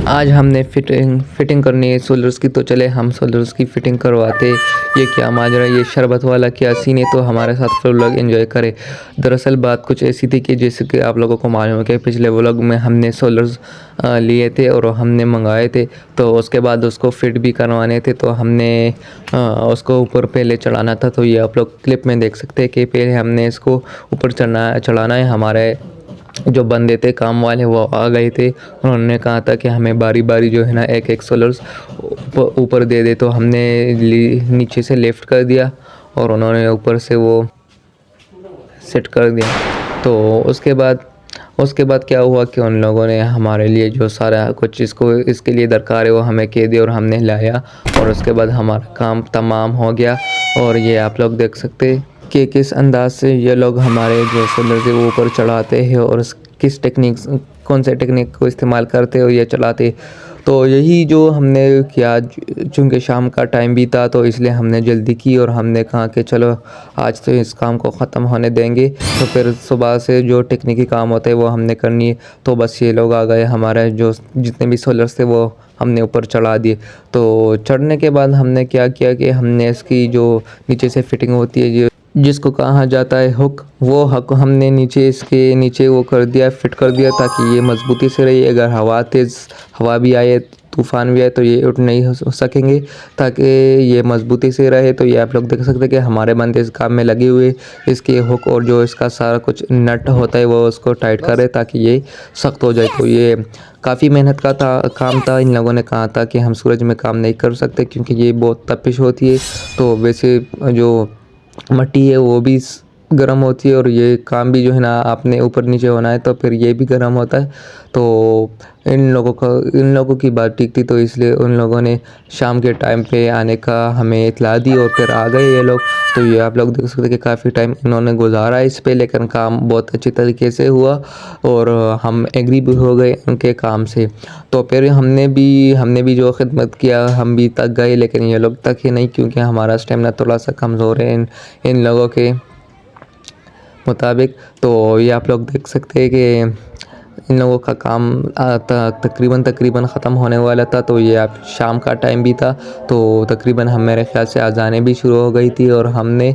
आज हमने फिटिंग करनी है सोलर्स की, तो चले हम सोलर्स की फिटिंग करवाते। ये क्या माजरा, ये शरबत वाला क्या सीन है, तो हमारे साथ फिर व्लॉग एंजॉय करें। दरअसल बात कुछ ऐसी थी कि जैसे कि आप लोगों को मालूम है कि पिछले व्लॉग में हमने सोलर्स लिए थे और हमने मंगाए थे, तो उसके बाद उसको फिट भी करवाने थे। तो हमने उसको ऊपर पहले चढ़ाना था, तो ये आप लोग क्लिप में देख सकते हैं कि पहले हमने इसको ऊपर चढ़ाना है। हमारे जो बंदे थे काम वाले वो आ गए थे, उन्होंने कहा था कि हमें बारी बारी जो है ना एक एक सोलर्स ऊपर दे दे। तो हमने नीचे से लेफ़्ट कर दिया और उन्होंने ऊपर से वो सेट कर दिया। तो उसके बाद क्या हुआ कि उन लोगों ने हमारे लिए जो सारा कुछ इसके लिए दरकार है वो हमें कह दिया और हमने लाया, और उसके बाद हमारा काम तमाम हो गया। और ये आप लोग देख सकते हैं कि किस अंदाज से ये लोग हमारे जो सोलर के ऊपर चढ़ाते हैं और कौन से टेक्निक को इस्तेमाल करते हो ये चलाते। तो यही जो हमने किया, चूँकि शाम का टाइम भी था तो इसलिए हमने जल्दी की और हमने कहा कि चलो आज तो इस काम को ख़त्म होने देंगे। तो फिर सुबह से जो टेक्निकी काम होते हैं वो हमने करनी है। तो बस ये लोग आ गए, हमारे जो जितने भी सोलर्स थे वो हमने ऊपर चढ़ा दिए। तो चढ़ने के बाद हमने क्या किया कि हमने इसकी जो नीचे से फिटिंग होती है जिसको कहा जाता है हुक, वो हक हमने इसके नीचे वो कर दिया, फिट कर दिया, ताकि ये मजबूती से रहे। अगर हवा भी आए, तूफ़ान भी आए तो ये उठ नहीं हो सकेंगे, ताकि ये मजबूती से रहे। तो ये आप लोग देख सकते हैं कि हमारे बंदे इस काम में लगे हुए इसके हुक और जो इसका सारा कुछ नट होता है वो उसको टाइट कर रहे ताकि ये सख्त हो जाए। तो ये काफ़ी मेहनत का काम था। इन लोगों ने कहा था कि हम सूरज में काम नहीं कर सकते क्योंकि ये बहुत तपिश होती है। तो वैसे जो मट्टी है वो भी गर्म होती है और ये काम भी जो है ना आपने ऊपर नीचे होना है तो फिर ये भी गर्म होता है। तो इन लोगों की बात ठीक थी, तो इसलिए उन लोगों ने शाम के टाइम पे आने का हमें इतला दी और फिर आ गए ये लोग। तो ये आप लोग देख सकते हैं कि काफ़ी टाइम इन्होंने गुजारा इस पे, लेकिन काम बहुत अच्छी तरीके से हुआ और हम एग्री भी हो गए उनके काम से। तो फिर हमने भी जो खिदमत किया हम भी थक गए, लेकिन ये लोग थके नहीं क्योंकि हमारा स्टेमिना थोड़ा सा कमज़ोर है इन लोगों के मुताबिक। तो ये आप लोग देख सकते हैं कि इन लोगों का काम तकरीबन ख़त्म होने वाला था। तो ये आप शाम का टाइम भी था, तो तकरीबन हम मेरे ख़्याल से अज़ानें भी शुरू हो गई थी और हमने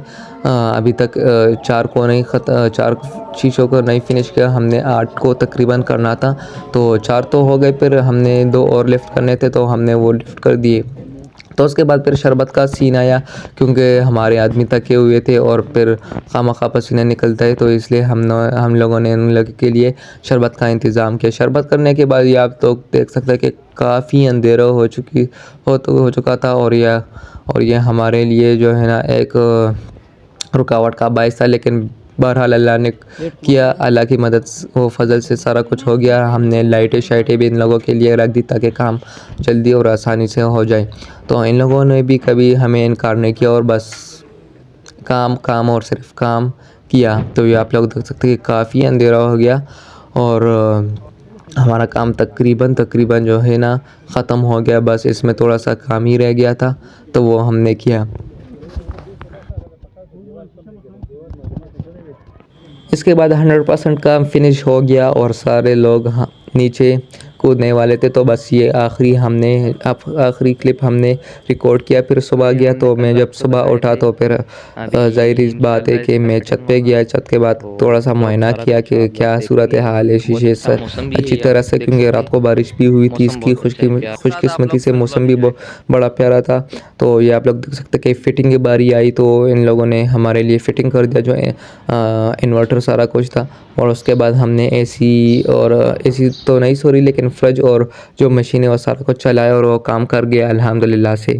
अभी तक 4 शीशों को नहीं फिनिश किया। हमने 8 को तकरीबन करना था, तो 4 तो हो गए, फिर हमने 2 और लिफ्ट करने थे तो हमने वो लिफ्ट कर दिए। तो उसके बाद फिर शरबत का सीन आया क्योंकि हमारे आदमी थके हुए थे और फिर खामखा पसीना निकलता है, तो इसलिए हम लोगों ने उन लोगों के लिए शरबत का इंतज़ाम किया। शरबत करने के बाद ये आप तो देख सकते हैं कि काफ़ी अंधेरा हो चुका था और यह हमारे लिए जो है ना एक रुकावट का बायस था, लेकिन बहरहाल अल्लाह ने किया, अल्लाह की मदद व फजल से सारा कुछ हो गया। हमने लाइटें शाइटें भी इन लोगों के लिए रख दी ताकि काम जल्दी और आसानी से हो जाए। तो इन लोगों ने भी कभी हमें इनकार नहीं किया और बस काम और सिर्फ काम किया। तो ये आप लोग देख सकते हैं कि काफ़ी अंधेरा हो गया और हमारा काम तकरीबन जो है ना ख़त्म हो गया। बस इसमें थोड़ा सा काम ही रह गया था, तो वो हमने किया। इसके बाद 100% काम फिनिश हो गया और सारे लोग नीचे कूदने वाले थे। तो बस ये आखिरी क्लिप हमने रिकॉर्ड किया। फिर सुबह गया, तो मैं जब सुबह उठा तो फिर ज़ाहिर बात है कि मैं छत पे गया। छत के बाद थोड़ा सा मुआयना किया कि क्या सूरत हाल है शीशे से अच्छी तरह से, क्योंकि रात को बारिश भी हुई थी। इसकी खुशकिस्मती से मौसम भी बड़ा प्यारा था। तो ये आप लोग देख सकते कि फ़िटिंग की बारी आई तो इन लोगों ने हमारे लिए फ़िटिंग कर दिया, जो इन्वर्टर सारा कुछ था। और उसके बाद हमने एसी तो नहीं, सॉरी, लेकिन फ्रिज और जो मशीन है वो सारा कुछ चलाया और वो काम कर गया अल्हम्दुलिल्लाह से।